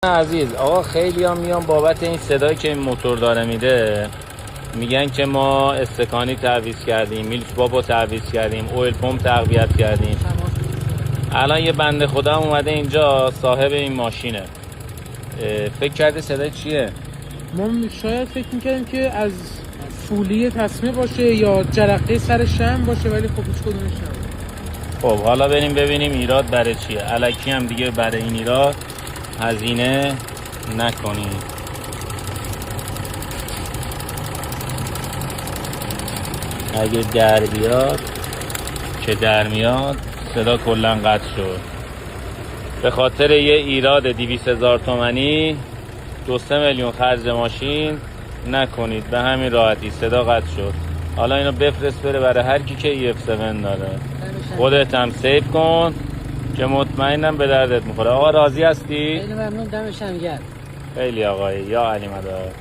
عزیز آقا، خیلی هم میان بابت این صدایی که این موتور داره میده میگن که ما استکانی تعویض کردیم، میلچ بابا تعویض کردیم، اویل پمپ تقویت کردیم. الان یه بنده خدا هم اومده اینجا، صاحب این ماشینه، فکر کرده صدای چیه؟ ما شاید فکر میکردیم که از فولی تصمیه باشه یا جرقه سر شم باشه، ولی خب هیچ کدومش نبود. خب حالا بریم ببینیم ایراد برای چیه. الکی هم دیگه برای این ایراد هزینه نکنید. اگه در بیاد که در میاد، صدا کلا قطع شد به خاطر یه ایراد 200,000 تومانی. 2-3 میلیون خرج ماشین نکنید، به همین راحتی صدا قطع شد. حالا اینو بفرست بره برای هر کی که EF7 داره. خودت هم سیو کن که مطمئنم به دردت میخوره. آقا راضی هستی؟ خیلی ممنون، دمشم گرم. خیلی آقایی، یا علی مدار.